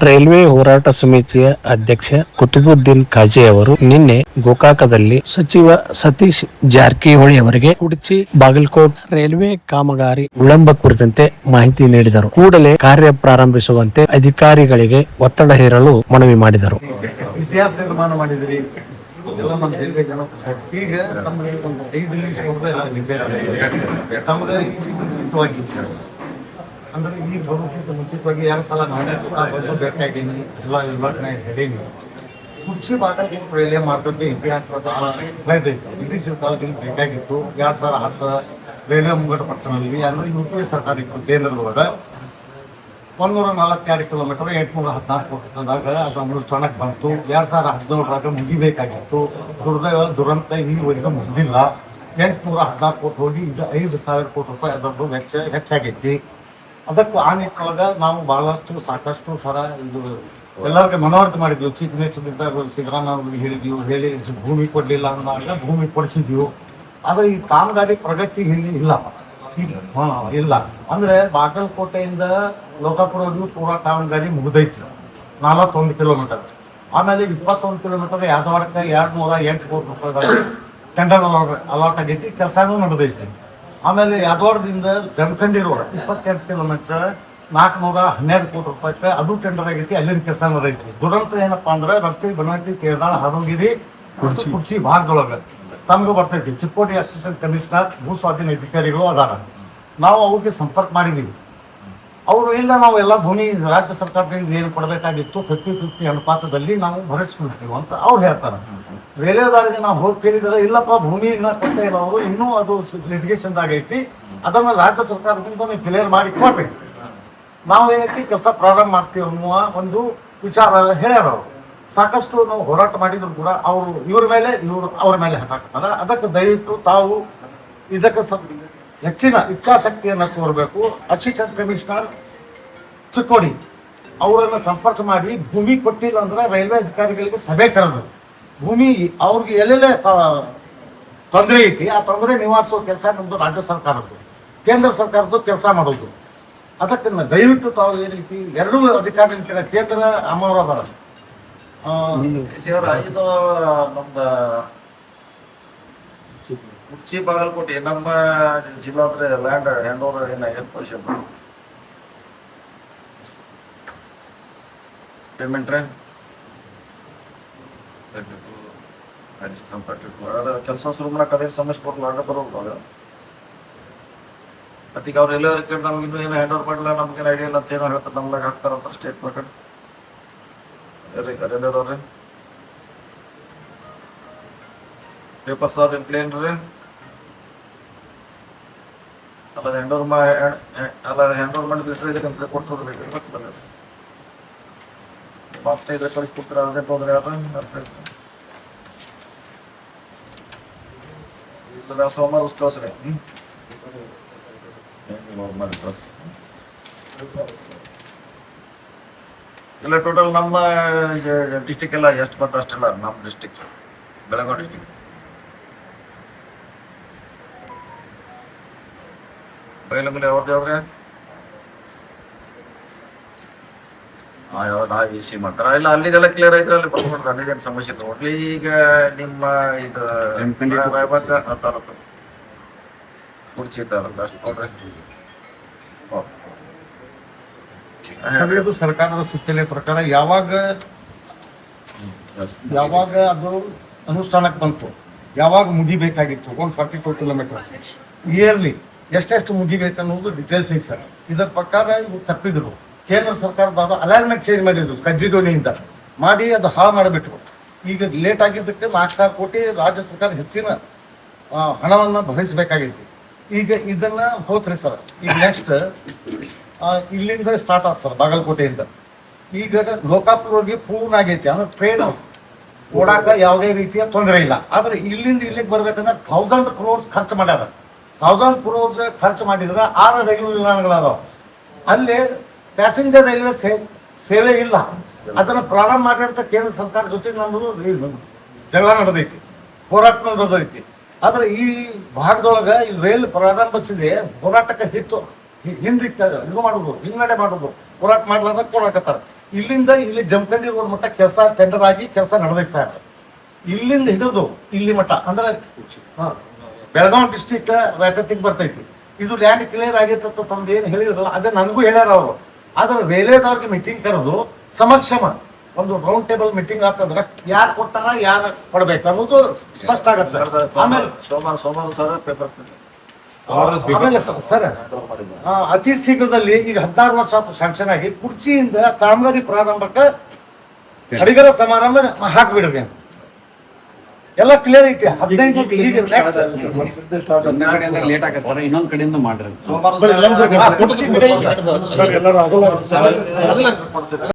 Railway ಹೋರಾಟ ಸಮಿತಿಯ ಅಧ್ಯಕ್ಷ ಕುತುಬುದ್ದೀನ್ ಕಾಜಿ ಅವರು ನಿನ್ನೆ ಗೋಕಾಕದಲ್ಲಿ ಸಚಿವ ಸತೀಶ್ ಜಾರಕಿಹೊಳಿ ಅವರಿಗೆ ಕುಡ್ಚಿ ಬಾಗಲಕೋಟ್ ರೈಲ್ವೆ ಕಾಮಗಾರಿ ವಿಳಂಬ ಕುರಿತಂತೆ ಮಾಹಿತಿ ನೀಡಿದರು. ಕೂಡಲೇ ಕಾರ್ಯ ಪ್ರಾರಂಭಿಸುವಂತೆ ಅಧಿಕಾರಿಗಳಿಗೆ ಒತ್ತಡ ಹೇರಲು ಮನವಿ ಮಾಡಿದರು. ಇತಿಹಾಸ ನಿರ್ಮಾಣ ಮಾಡಿದ್ರಿ ಎಲ್ಲ ನಮ್ಮ ಜಿಲ್ಲೆ ಜನ ಈಗ ನಮಗೆ ಒಂದು 5 ನಿಮಿಷ ತಮಗೆ ಮುಂಚಿತವಾಗಿ ಅಂದ್ರೆ ಈಗ ಬರೋಕ್ಕಿಂತ ಮುಂಚಿತವಾಗಿ 2 ಸಲ ನಾನೇ ಬಂದು ಬೇಕಾಗೀನಿ ಎಲ್ಲ ಹೇಳೀನಿ. ಕುರ್ಚಿ ಬಾಗಲಕೋಟೆ ರೈಲ್ವೆ ಮಾರ್ಗಕ್ಕೆ ಇತಿಹಾಸ ಬೆಳೆದೈತಿ. ಬ್ರಿಟಿಷರ ಕಾಲದಲ್ಲಿ ಬೇಕಾಗಿತ್ತು. 2010 ರೈಲ್ವೆ ಮುಂಗಡ ಪಟ್ಟಣದಲ್ಲಿ ಅಂದ್ರೆ UPA ಸರ್ಕಾರ ಇತ್ತು ಕೇಂದ್ರದೊಳಗೆ 142 ಕಿಲೋಮೀಟರ್ 814 ಕೋಟಿದಾಗ ಅದು ಅನುಷ್ಠಾನಕ್ಕೆ ಬಂತು. 2017 ಮುಗಿಬೇಕಾಗಿತ್ತು. ದುರಂತ ಈವರೆಗೂ ಮುಗಿದಿಲ್ಲ. 814 ಕೋಟಿ ಹೋಗಿ ಈಗ 5,000 ಕೋಟಿ ರೂಪಾಯಿ ಅದರದ್ದು ವೆಚ್ಚ ಹೆಚ್ಚಾಗೈತಿ. ಅದಕ್ಕೂ ಆ ನಿಟ್ಟಿನೊಳಗೆ ನಾವು ಸಾಕಷ್ಟು ಸರ ಇದು ಎಲ್ಲರಿಗೆ ಮನವರಿಕೆ ಮಾಡಿದ್ವಿ. ಚೀಫ್ ಮಿನಿಸ್ಟರ್ ಸಿದ್ದರಾಮಯ್ಯ ಹೇಳಿದೀವಿ, ಹೇಳಿ ಭೂಮಿ ಕೊಡಲಿಲ್ಲ ಅಂದಾಗ ಭೂಮಿ ಕೊಡಿಸಿದೀವಿ. ಆದರೆ ಈ ಕಾಮಗಾರಿ ಪ್ರಗತಿ ಇಲ್ಲ ಇಲ್ಲ ಅಂದ್ರೆ ಬಾಗಲಕೋಟೆಯಿಂದ ಲೋಕಾಪುರವರೆಗೂ ಪೂರಾ ಕಾಮಗಾರಿ ಮುಗಿದೈತಿ 41 ಕಿಲೋಮೀಟರ್. ಆಮೇಲೆ 21 ಕಿಲೋಮೀಟರ್ ಯಾದವಾಡಕ್ಕೆ 208 ಕೋಟಿ ರೂಪಾಯಿಗಳು ಟೆಂಡರ್ ಅಲಾಟ್ ಆಗೈತಿ. ಕೆಲಸನೂ ನಡೆದೈತಿ. ಆಮೇಲೆ ಯಾದವಾಡದಿಂದ ಜಮಖಂಡಿ ರೋಡ್ 28 ಕಿಲೋಮೀಟರ್ 412 ಕೋಟಿ ರೂಪಾಯಿ ಅದು ಟೆಂಡರ್ ಆಗೈತಿ. ಅಲ್ಲಿನ ಕೆಲಸ ನಡೆದೈತಿ. ದುರಂತ ಏನಪ್ಪಾ ಅಂದ್ರೆ ರಸ್ತೆ ಬನಹಟ್ಟಿ ಕೇದಾಳ ಹರಗಿರಿ ಕುರ್ಚಿ ಭಾಗದೊಳಗೆ ತಮಗೂ ಬರ್ತೈತಿ. ಚಿಕ್ಕೋಡಿ ಅಸಿಸ್ಟೆಂಟ್ ಕಮಿಷನರ್ ಭೂ ಸ್ವಾಧೀನ ಅಧಿಕಾರಿಗಳು ಅದಾರ. ನಾವು ಅವ್ರಿಗೆ ಸಂಪರ್ಕ ಮಾಡಿದ್ದೀವಿ. ಅವರು ಇಲ್ಲ ನಾವು ಎಲ್ಲ ಭೂಮಿ ರಾಜ್ಯ ಸರ್ಕಾರದಿಂದ ಏನು ಕೊಡಬೇಕಾಗಿತ್ತು 50-50 ಅನುಪಾತದಲ್ಲಿ ನಾವು ಭರಿಸ್ಕೊಳ್ತೀವಿ ಅಂತ ಅವ್ರು ಹೇಳ್ತಾರೆ. ರೈಲ್ವೆದಾರಿಗೆ ನಾವು ಹೋಗಿ ಕೇಳಿದರೆ ಇಲ್ಲಪ್ಪ ಭೂಮಿ ಇನ್ನೂ ಕೊಟ್ಟೇ ಇಲ್ಲ, ಅವರು ಇನ್ನೂ ಅದು ಲಿಟಿಗೇಷನ್ದಾಗ ಐತಿ, ಅದನ್ನು ರಾಜ್ಯ ಸರ್ಕಾರದಿಂದ ನೀವು ಕ್ಲಿಯರ್ ಮಾಡಿ ಕೊಡ್ರಿ, ನಾವು ಏನೈತಿ ಕೆಲಸ ಪ್ರಾರಂಭ ಮಾಡ್ತೀವಿ ಅನ್ನುವ ಒಂದು ವಿಚಾರ ಹೇಳ್ಯಾರ ಅವರು. ಸಾಕಷ್ಟು ನಾವು ಹೋರಾಟ ಮಾಡಿದ್ರು ಕೂಡ ಅವರು ಅವ್ರ ಮೇಲೆ ಹಾಕಾಕ್ತಾರೆ. ಅದಕ್ಕೆ ದಯವಿಟ್ಟು ತಾವು ಇದಕ್ಕೆ ಹೆಚ್ಚಿನ ಇಚ್ಛಾಶಕ್ತಿಯನ್ನು ತೋರಬೇಕು. ಅಸಿಸ್ಟೆಂಟ್ ಕಮಿಷನರ್ ಚಿಕ್ಕೋಡಿ ಅವರನ್ನು ಸಂಪರ್ಕ ಮಾಡಿ ಭೂಮಿ ಕೊಟ್ಟಿಲ್ಲ ಅಂದ್ರೆ ರೈಲ್ವೆ ಅಧಿಕಾರಿಗಳಿಗೆ ಸಭೆ ಕರೆದು ಭೂಮಿ ಅವ್ರಿಗೆ ಎಲ್ಲೆಲ್ಲೇ ತೊಂದರೆ ಐತಿ ಆ ತೊಂದರೆ ನಿವಾರಿಸುವ ಕೆಲಸ ನಮ್ಮದು ರಾಜ್ಯ ಸರ್ಕಾರದ್ದು, ಕೇಂದ್ರ ಸರ್ಕಾರದ್ದು ಕೆಲಸ ಮಾಡೋದು. ಅದಕ್ಕೆ ದಯವಿಟ್ಟು ತಾವು ಏನೈತಿ ಎರಡೂ ಅಧಿಕಾರಿಗಳ ಕಡೆ ಕೇಂದ್ರ ಅಮ್ಮವರು ಅದಾರ. ಇದು ನಮ್ದು ಕುರ್ಚಿ ಬಾಗಲಕೋಟೆ ನಮ್ಮ ಜಿಲ್ಲಾದ್ರೆ ಲ್ಯಾಂಡ್ ಹ್ಯಾಂಡ್ ಓವರ್ ಏನು ಪೊಸಿಷನ್ ಪೇಮೆಂಟ್ ರೀ ಕೆಲಸ ಶುರು ಮಾಡಕ್ಕೆ ಅದೇನು ಸಮಸ್ಯೆ ಬರಲ್ಲ, ಅಡ್ಡ ಬರೋಲ್ಲ. ಅದಕ್ಕೆ ಅವ್ರು ಎಲ್ಲ ನಮ್ಗೆ ಇನ್ನೂ ಏನು ಹ್ಯಾಂಡ್ ಓವರ್ ಮಾಡಿಲ್ಲ, ನಮ್ಗೇನು ಐಡಿಯಾ ಇಲ್ಲ ಅಂತ ಏನೋ ಹೇಳ್ತಾರೆ, ನಮ್ಗೆ ಹಾಕ್ತಾರಂತ ಸ್ಟೇಟ್ಮೆಂಟ್ ರೈಲ್ವೆದವ್ರಿ ಪೇಪರ್ಸ್ ಅವ್ರ ಪ್ಲೇನ್ ರೀ ಅಲ್ಲ ಹ್ಯಾಂಡ್ ಓವರ್ ಮಾಡಿದ್ರೆ ಇದು ಕಂಪ್ಲೇಂಟ್ ಕೊಡ್ತದ್ರಿ. ಬಾಕ್ಸ್ ಇದ್ರೆ ಕಳಿಸ್ಕೊಡ್ತಾರೆ ಅರ್ಜೆಂಟ್ ಹೋದ್ರೆ ಇಲ್ಲ ಸೋಮವಾರ ಕಳಿಸ್ರಿ. ಇಲ್ಲ ಟೋಟಲ್ ನಮ್ಮ ಡಿಸ್ಟಿಕ್ ಎಲ್ಲ ಎಷ್ಟು ಬಂತು ಅಷ್ಟೆಲ್ಲ ನಮ್ಮ ಡಿಸ್ಟಿಕ್ ಬೆಳಗಾವಿ ಡಿಸ್ಟಿಕ್ ಬೈಲಂಗಲಿ ಅವ್ರದ್ದು ಯಾವ್ದ್ರೆ ಯಾವ್ದು AC ಮಾಡ್ತಾರ ಇಲ್ಲ ಅಲ್ಲಿದೆಲ್ಲ ಕ್ಲಿಯರ್ ಐತ್ರಿ, ಅಲ್ಲಿ ಬರ್ಕೊಂಡು ಅಲ್ಲಿದೇನು ಸಮಸ್ಯೆ ಇಲ್ಲ. ಒಟ್ಲಿ ಈಗ ನಿಮ್ಮ ಇದು ಕುಡ್ಚಿದ್ದಾರಲ್ಲ ಅಷ್ಟು ಕೊಡ್ರಿ. ಸಭೆಯದು ಸರ್ಕಾರದ ಸೂಚನೆ ಪ್ರಕಾರ ಯಾವಾಗ ಅದು ಅನುಷ್ಠಾನಕ್ಕೆ ಬಂತು, ಯಾವಾಗ ಮುಗಿಬೇಕಾಗಿತ್ತು 142 ಕಿಲೋಮೀಟರ್ಸ್ ಇಯರ್ಲಿ ಎಷ್ಟೆಷ್ಟು ಮುಗಿಬೇಕನ್ನೋದು ಡೀಟೇಲ್ಸ್ ಐತೆ ಸರ್. ಇದರ ಪ್ರಕಾರ ಇವು ತಪ್ಪಿದ್ರು. ಕೇಂದ್ರ ಸರ್ಕಾರದವರು ಅಲೈನ್ಮೆಂಟ್ ಚೇಂಜ್ ಮಾಡಿದ್ರು, ಕಜ್ಜಿಡೋಣಿಯಿಂದ ಮಾಡಿ ಅದು ಹಾಳು ಮಾಡಿಬಿಟ್ರು. ಈಗ ಲೇಟ್ ಆಗಿದ್ದಕ್ಕೆ 4,000 ಕೋಟಿ ರಾಜ್ಯ ಸರ್ಕಾರ ಹೆಚ್ಚಿನ ಹಣವನ್ನು ಭರಿಸಬೇಕಾಗೈತಿ. ಈಗ ಇದನ್ನು ಹೋತ್ರಿ ಸರ್. ಈಗ ನೆಕ್ಸ್ಟ್ ಇಲ್ಲಿಂದ ಸ್ಟಾರ್ಟ್ ಆಯ್ತು ಸರ್ ಬಾಗಲಕೋಟೆಯಿಂದ. ಈಗ ಲೋಕಾಪುರವಾಗಿ ಪೂರ್ಣ ಆಗೈತಿ, ಅಂದ್ರೆ ಟ್ರೈನ್ ಓಡಾಕ ಯಾವುದೇ ರೀತಿಯ ತೊಂದರೆ ಇಲ್ಲ. ಆದರೆ ಇಲ್ಲಿಂದ ಇಲ್ಲಿಗೆ ಬರ್ಬೇಕಂದ್ರೆ 1000 crores ಖರ್ಚು ಮಾಡ್ಯಾರ. 1000 crores ಖರ್ಚು ಮಾಡಿದ್ರೆ 6 ರೈಲ್ವೆ ವಿಮಾನಗಳದಾವ. ಅಲ್ಲಿ ಪ್ಯಾಸೆಂಜರ್ ರೈಲ್ವೆ ಸೇವೆ ಇಲ್ಲ. ಅದನ್ನು ಪ್ರಾರಂಭ ಮಾಡಿದಂಥ ಕೇಂದ್ರ ಸರ್ಕಾರ ಜೊತೆ ನಮ್ಮದು ಜಗಳ ನಡೆದೈತಿ, ಹೋರಾಟ ನಡೆದೈತಿ. ಆದರೆ ಈ ಭಾಗದೊಳಗೆ ಈ ರೈಲ್ ಪ್ರಾರಂಭಿಸಿದೆ ಹೋರಾಟಕ್ಕೆ ಹಿಂದೆ ಇದು ಮಾಡೋದು, ಹಿನ್ನಡೆ ಮಾಡೋದು, ಹೋರಾಟ ಮಾಡ್ಲಾರ್ದಾಗ ಕೊಡಕತ್ತಾರೆ. ಇಲ್ಲಿಂದ ಇಲ್ಲಿ ಜಮಖಂಡಿ ರೋಡ್ ಮಟ್ಟ ಕೆಲಸ ಟೆಂಡರ್ ಆಗಿ ಕೆಲಸ ನಡೆದೈತೆ ಸರ್. ಇಲ್ಲಿಂದ ಹಿಡಿದು ಇಲ್ಲಿ ಮಟ್ಟ ಅಂದ್ರೆ ಬೆಳಗಾವಿ ಡಿಸ್ಟಿಕ್ ವ್ಯಾಪ್ತಿಗೆ ಬರ್ತೈತಿ. ಇದು ಲ್ಯಾಂಡ್ ಕ್ಲಿಯರ್ ಆಗೈತೆ ಅಂತ ತಮ್ದು ಏನು ಹೇಳಿದ್ರಲ್ಲ ಅದೇ ನನಗೂ ಹೇಳ್ಯಾರ ಅವರು. ಆದ್ರೆ ರೈಲ್ವೆದವ್ರಿಗೆ ಮೀಟಿಂಗ್ ಕರೆದು ಸಮಕ್ಷಮ ಒಂದು ರೌಂಡ್ ಟೇಬಲ್ ಮೀಟಿಂಗ್ ಆಗ್ತಂದ್ರೆ ಯಾರು ಕೊಟ್ಟಾರ ಯಾರು ಕೊಡ್ಬೇಕು ಅನ್ನೋದು ಸ್ಪಷ್ಟ ಆಗತ್ತೆ. ಆಮೇಲೆ ಸೋಮವಾರ ಸರ್ ಪೇಪರ್ ಆಮೇಲೆ ಸರ್ ಅತಿ ಶೀಘ್ರದಲ್ಲಿ ಈಗ 16 ವರ್ಷ ಆಯ್ತು ಸ್ಯಾಂಕ್ಷನ್ ಆಗಿ ಕುರ್ಚಿಯಿಂದ ಕಾಮಗಾರಿ ಪ್ರಾರಂಭಕ್ಕೆ ಅಡಿಗರ ಸಮಾರಂಭ ಹಾಕ್ಬಿಡ್ರಿ ಅಂತ ಎಲ್ಲ ಕ್ಲಿಯರ್ ಐತಿ. 15 ಈಗ next ಲೇಟ್ ಆಗತ್ತೆ ಸರ್, ಇನ್ನೊಂದ್ ಕಡೆಯಿಂದ ಮಾಡ್ರಿ. ಸೋಮವಾರ ಕುರ್ಚಿ